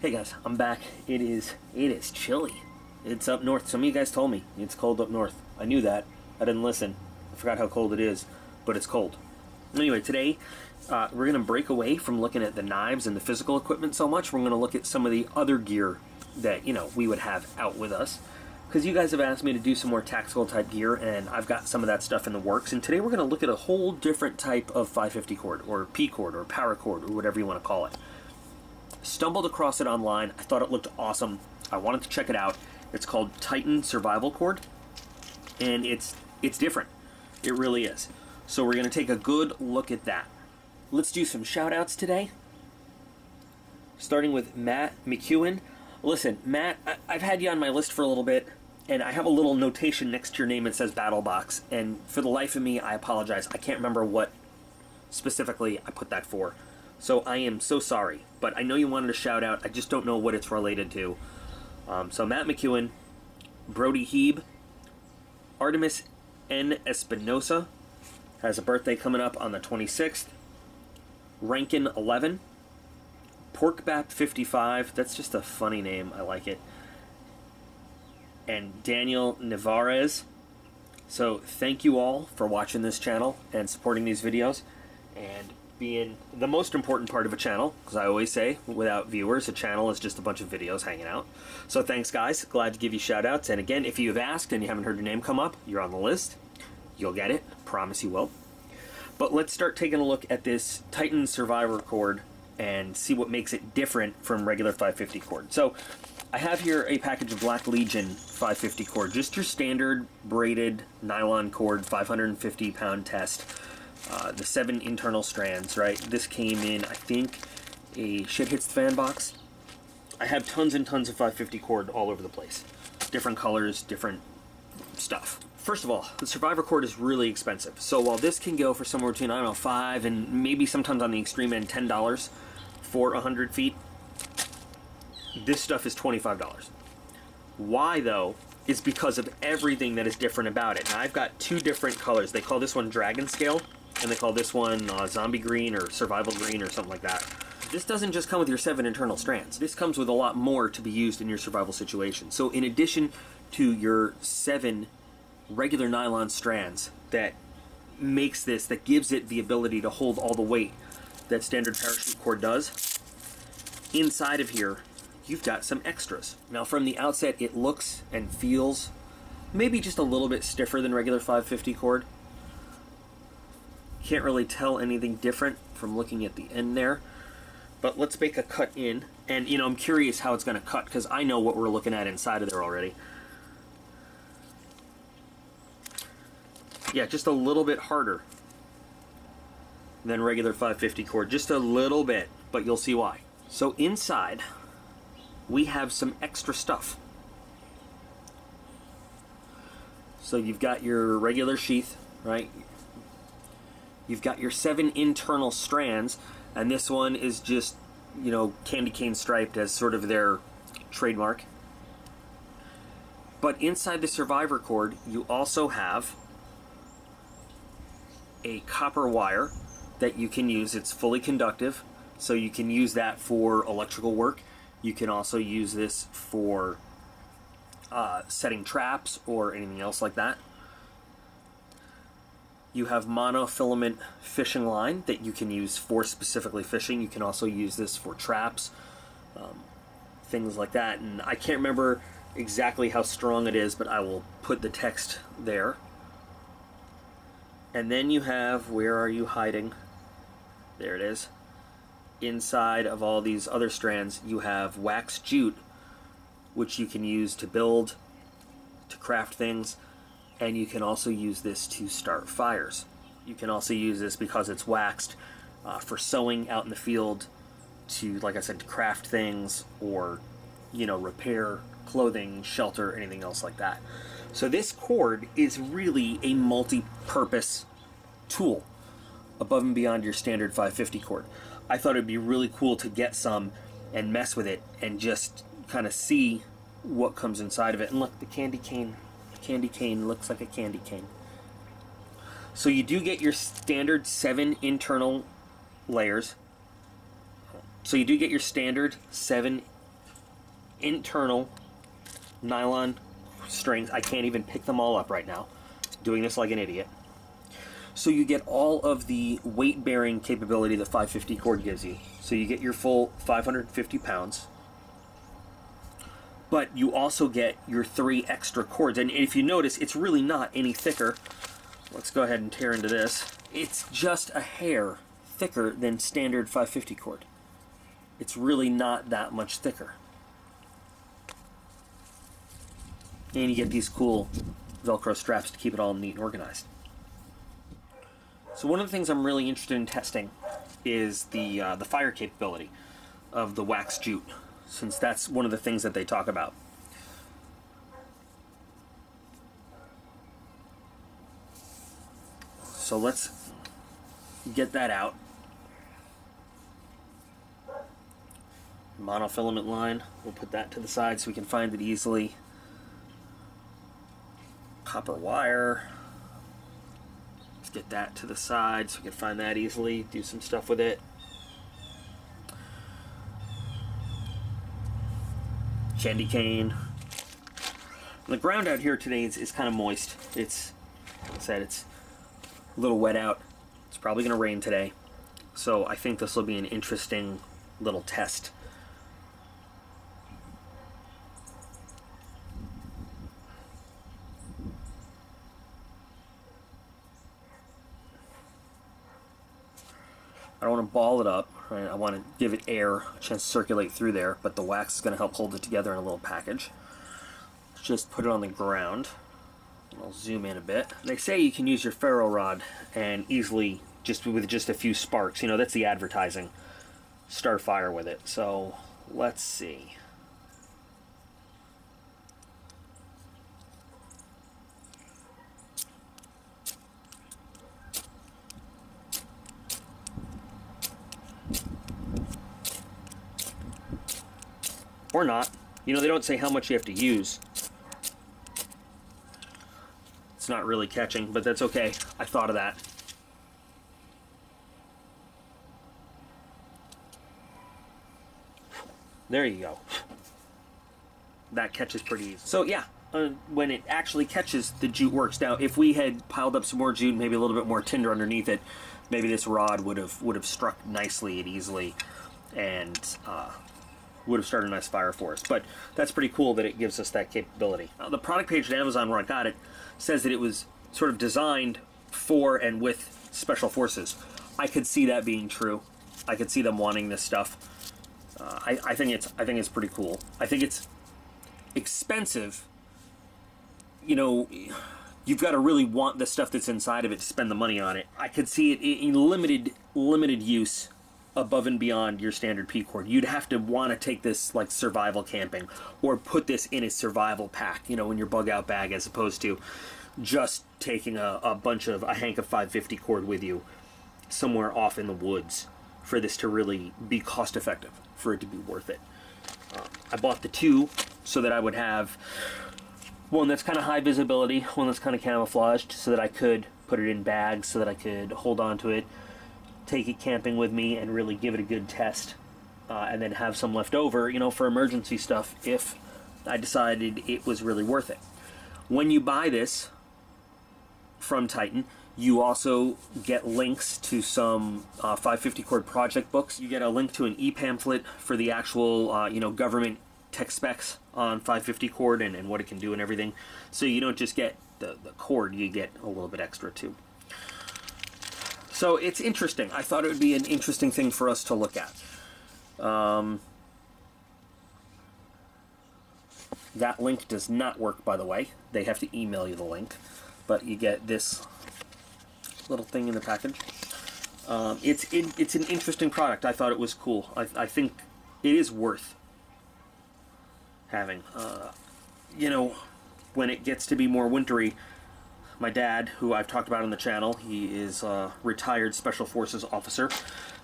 Hey guys, I'm back. It is chilly. It's up north. Some of you guys told me it's cold up north. I knew that. I didn't listen. I forgot how cold it is, but it's cold. Anyway, today we're going to break away from looking at the knives and the physical equipment so much. We're going to look at some of the other gear that, you know, we would have out with us. Because you guys have asked me to do some more tactical type gear, and I've got some of that stuff in the works. And today we're going to look at a whole different type of 550 cord, or P cord, or paracord, or whatever you want to call it. Stumbled across it online. I thought it looked awesome. I wanted to check it out. It's called Titan Survival Cord, and it's different. It really is. So we're going to take a good look at that. Let's do some shout outs today. Starting with Matt McEwen. Listen, Matt, I've had you on my list for a little bit, and I have a little notation next to your name that says Battle Box, and for the life of me, I apologize. I can't remember what specifically I put that for. So I am so sorry, but I know you wanted a shout out. I just don't know what it's related to. So Matt McEwen, Brody Heeb, Artemis N. Espinosa has a birthday coming up on the 26th. Rankin 11, Porkbap 55. That's just a funny name. I like it. And Daniel Nevarez. So thank you all for watching this channel and supporting these videos and being the most important part of a channel, because I always say without viewers a channel is just a bunch of videos hanging out. So thanks guys, glad to give you shout outs, and again, if you have asked and you haven't heard your name come up, you're on the list. You'll get it, promise you will. But let's start taking a look at this Titan Survivor cord and see what makes it different from regular 550 cord. So I have here a package of Black Legion 550 cord, just your standard braided nylon cord, 550 pound test. The 7 internal strands, right? This came in, I think, a Shit Hits the Fan box. I have tons and tons of 550 cord all over the place. Different colors, different stuff. First of all, the Survivor cord is really expensive. So while this can go for somewhere between, I don't know, $5 and maybe sometimes on the extreme end, $10 for 100 feet, this stuff is $25. Why, though, is because of everything that is different about it. Now, I've got 2 different colors. They call this one Dragon Scale, and they call this one Zombie Green or Survival Green or something like that. This doesn't just come with your 7 internal strands. This comes with a lot more to be used in your survival situation. So in addition to your 7 regular nylon strands that makes this, that gives it the ability to hold all the weight that standard parachute cord does, inside of here you've got some extras. Now from the outset it looks and feels maybe just a little bit stiffer than regular 550 cord. Can't really tell anything different from looking at the end there, but let's make a cut in, and you know, I'm curious how it's going to cut because I know what we're looking at inside of there already. Yeah, just a little bit harder than regular 550 cord, just a little bit, but you'll see why. So inside we have some extra stuff. So you've got your regular sheath, right? You've got your 7 internal strands, and this one is just, you know, candy cane striped as sort of their trademark. But inside the Survivor cord, you also have a copper wire that you can use. It's fully conductive, so you can use that for electrical work. You can also use this for setting traps or anything else like that. You have monofilament fishing line that you can use for specifically fishing. You can also use this for traps, things like that. And I can't remember exactly how strong it is, but I will put the text there. And then you have, where are you hiding? There it is. Inside of all these other strands, you have wax jute, which you can use to build, to craft things. And you can also use this to start fires. You can also use this because it's waxed for sewing out in the field, to, like I said, to craft things or, you know, repair clothing, shelter, anything else like that. So this cord is really a multi-purpose tool above and beyond your standard 550 cord. I thought it'd be really cool to get some and mess with it and just kind of see what comes inside of it. And look, the candy cane. Candy cane looks like a candy cane. So you do get your standard 7 internal layers. So you do get your standard 7 internal nylon strings. I can't even pick them all up right now, doing this like an idiot. So you get all of the weight-bearing capability that 550 cord gives you. So you get your full 550 pounds, but you also get your 3 extra cords. And if you notice, it's really not any thicker. Let's go ahead and tear into this. It's just a hair thicker than standard 550 cord. It's really not that much thicker. And you get these cool Velcro straps to keep it all neat and organized. So one of the things I'm really interested in testing is the fire capability of the wax jute, since that's one of the things that they talk about. So let's get that out. Monofilament line, we'll put that to the side so we can find it easily. Copper wire. Let's get that to the side so we can find that easily, do some stuff with it. Candy cane. The ground out here today is kind of moist. It's, like I said, it's a little wet out. It's probably going to rain today. So I think this will be an interesting little test. I don't want to ball it up, right? I want to give it air, a chance to circulate through there, but the wax is going to help hold it together in a little package. Just put it on the ground. I'll zoom in a bit. They say you can use your ferro rod and easily, just with just a few sparks, you know, that's the advertising, start a fire with it. So let's see. Or not. You know, they don't say how much you have to use. It's not really catching, but that's okay. I thought of that. There you go. That catches pretty easy. So yeah, when it actually catches, the jute works. Now, if we had piled up some more jute, maybe a little bit more tinder underneath it, maybe this rod would have struck nicely and easily, and would have started a nice fire for us. But that's pretty cool that it gives us that capability. The product page at Amazon where I got it says that it was sort of designed for and with special forces. I could see that being true. I could see them wanting this stuff. I think it's pretty cool. I think it's expensive. You know, you've got to really want the stuff that's inside of it to spend the money on it. I could see it in limited use above and beyond your standard P-cord. You'd have to want to take this like survival camping, or put this in a survival pack, you know, in your bug out bag, as opposed to just taking a hank of 550 cord with you somewhere off in the woods for this to really be cost effective, for it to be worth it. I bought the two so that I would have one that's kind of high visibility, one that's kind of camouflaged, so that I could put it in bags, so that I could hold on to it, take it camping with me, and really give it a good test, and then have some left over, you know, for emergency stuff if I decided it was really worth it. When you buy this from Titan, you also get links to some 550 cord project books. You get a link to an e-pamphlet for the actual, you know, government tech specs on 550 cord and what it can do and everything. So you don't just get the cord, you get a little bit extra too. So it's interesting. I thought it would be an interesting thing for us to look at. That link does not work, by the way. They have to email you the link. But you get this little thing in the package. It's an interesting product. I thought it was cool. I think it is worth having. You know, when it gets to be more wintry, my dad, who I've talked about on the channel, he is a retired Special Forces officer.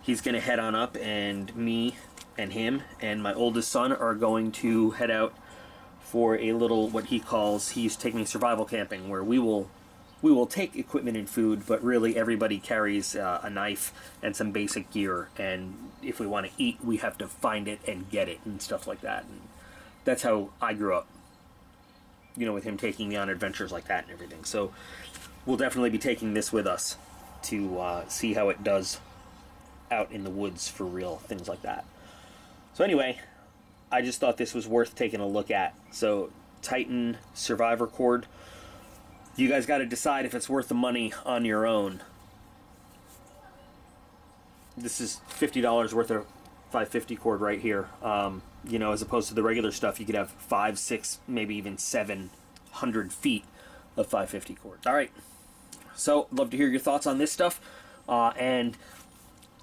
He's going to head on up, and me and him and my oldest son are going to head out for a little, what he calls, he's taking survival camping, where we will take equipment and food, but really everybody carries a knife and some basic gear, and if we want to eat, we have to find it and get it and stuff like that. And that's how I grew up, you know, with him taking me on adventures like that and everything. So we'll definitely be taking this with us to see how it does out in the woods for real, things like that. So anyway, I just thought this was worth taking a look at. So Titan SurviorCord, you guys got to decide if it's worth the money on your own. This is $50 worth of 550 cord right here. You know, as opposed to the regular stuff, you could have 5, 6, maybe even 700 feet of 550 cord. All right, so love to hear your thoughts on this stuff, and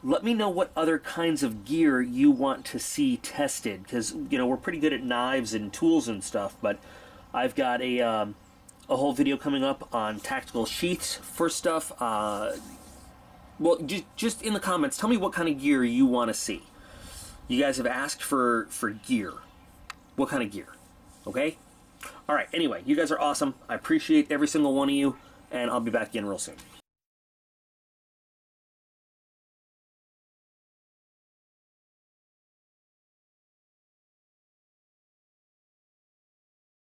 let me know what other kinds of gear you want to see tested, because, you know, we're pretty good at knives and tools and stuff, but I've got a whole video coming up on tactical sheaths for stuff. Well, just in the comments, tell me what kind of gear you want to see. You guys have asked for gear. What kind of gear? Okay? All right, anyway, you guys are awesome. I appreciate every single one of you, and I'll be back again real soon.